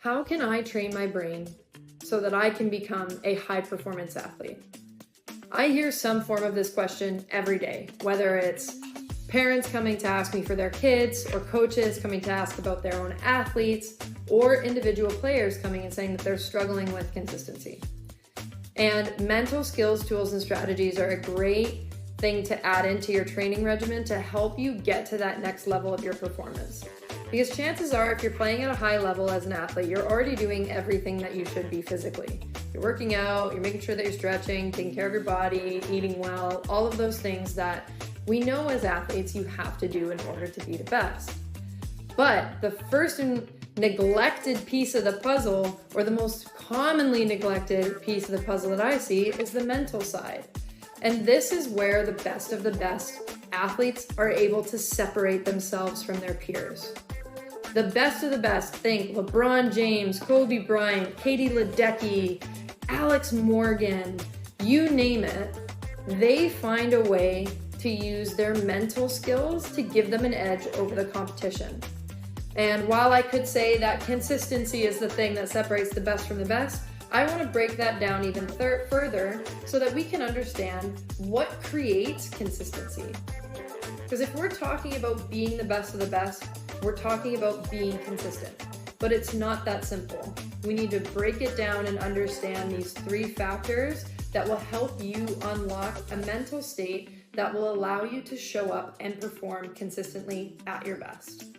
How can I train my brain so that I can become a high performance athlete? I hear some form of this question every day, whether it's parents coming to ask me for their kids, or coaches coming to ask about their own athletes, or individual players coming and saying that they're struggling with consistency. And mental skills, tools, and strategies are a great thing to add into your training regimen to help you get to that next level of your performance. Because chances are, if you're playing at a high level as an athlete, you're already doing everything that you should be physically. You're working out, you're making sure that you're stretching, taking care of your body, eating well, all of those things that we know as athletes you have to do in order to be the best. But the first and neglected piece of the puzzle, or the most commonly neglected piece of the puzzle that I see, is the mental side. And this is where the best of the best athletes are able to separate themselves from their peers. The best of the best, think LeBron James, Kobe Bryant, Katie Ledecky, Alex Morgan, you name it, they find a way to use their mental skills to give them an edge over the competition. And while I could say that consistency is the thing that separates the best from the best, I want to break that down even further so that we can understand what creates consistency. Because if we're talking about being the best of the best, we're talking about being consistent. But it's not that simple. We need to break it down and understand these three factors that will help you unlock a mental state that will allow you to show up and perform consistently at your best.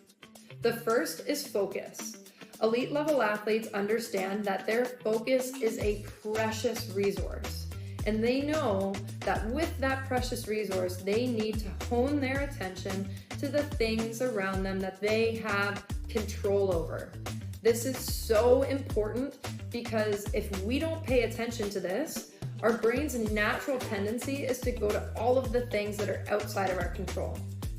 The first is focus. Elite level athletes understand that their focus is a precious resource. And they know that with that precious resource, they need to hone their attention to the things around them that they have control over. This is so important because if we don't pay attention to this, our brain's natural tendency is to go to all of the things that are outside of our control.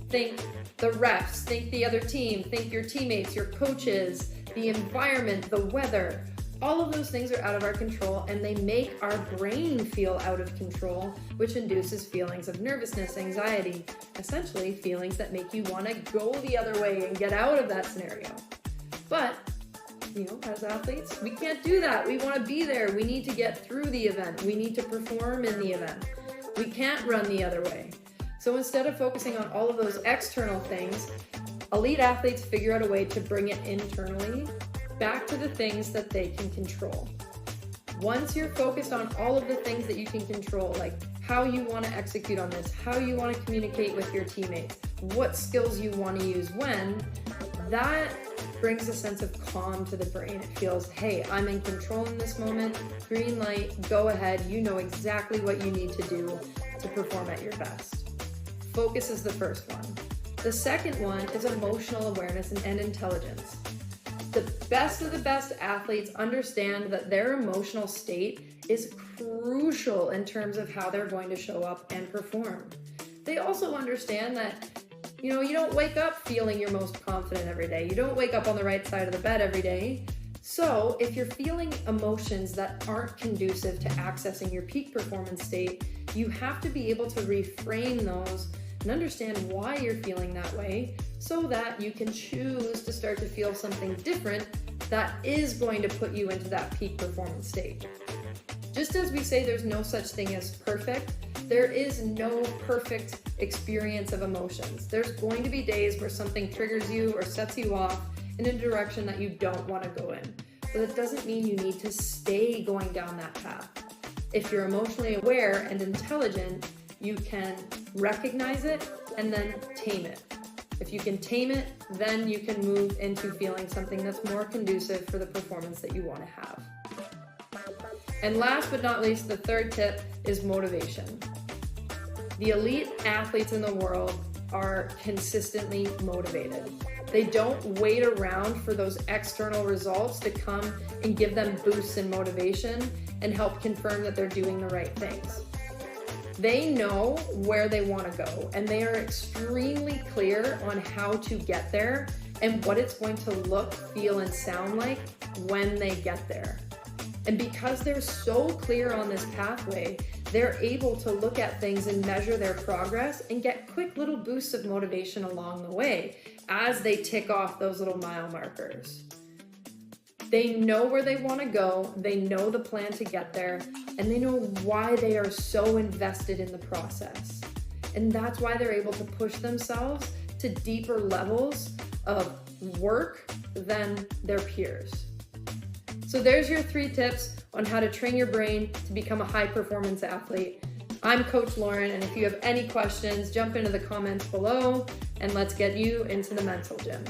Think the refs, think the other team, think your teammates, your coaches, the environment, the weather. All of those things are out of our control, and they make our brain feel out of control, which induces feelings of nervousness, anxiety, essentially feelings that make you want to go the other way and get out of that scenario. But, as athletes, we can't do that. We want to be there. We need to get through the event. We need to perform in the event. We can't run the other way. So instead of focusing on all of those external things, elite athletes figure out a way to bring it internally back to the things that they can control. Once you're focused on all of the things that you can control, like how you want to execute on this, how you want to communicate with your teammates, what skills you want to use when, that brings a sense of calm to the brain. It feels, hey, I'm in control in this moment, green light, go ahead, you know exactly what you need to do to perform at your best. Focus is the first one. The second one is emotional awareness and intelligence. The best of the best athletes understand that their emotional state is crucial in terms of how they're going to show up and perform. They also understand that, you don't wake up feeling your most confident every day. You don't wake up on the right side of the bed every day. So if you're feeling emotions that aren't conducive to accessing your peak performance state, you have to be able to reframe those and understand why you're feeling that way so that you can choose to start to feel something different that is going to put you into that peak performance state. Just as we say there's no such thing as perfect, there is no perfect experience of emotions. There's going to be days where something triggers you or sets you off in a direction that you don't want to go in. But it doesn't mean you need to stay going down that path. If you're emotionally aware and intelligent, you can recognize it and then tame it. If you can tame it, then you can move into feeling something that's more conducive for the performance that you want to have. And last but not least, the third tip is motivation. The elite athletes in the world are consistently motivated. They don't wait around for those external results to come and give them boosts in motivation and help confirm that they're doing the right things. They know where they want to go, and they are extremely clear on how to get there and what it's going to look, feel, and sound like when they get there. And because they're so clear on this pathway, they're able to look at things and measure their progress and get quick little boosts of motivation along the way as they tick off those little mile markers. They know where they want to go, they know the plan to get there, and they know why they are so invested in the process. And that's why they're able to push themselves to deeper levels of work than their peers. So there's your 3 tips on how to train your brain to become a high performance athlete. I'm Coach Lauren, and if you have any questions, jump into the comments below and let's get you into the mental gym.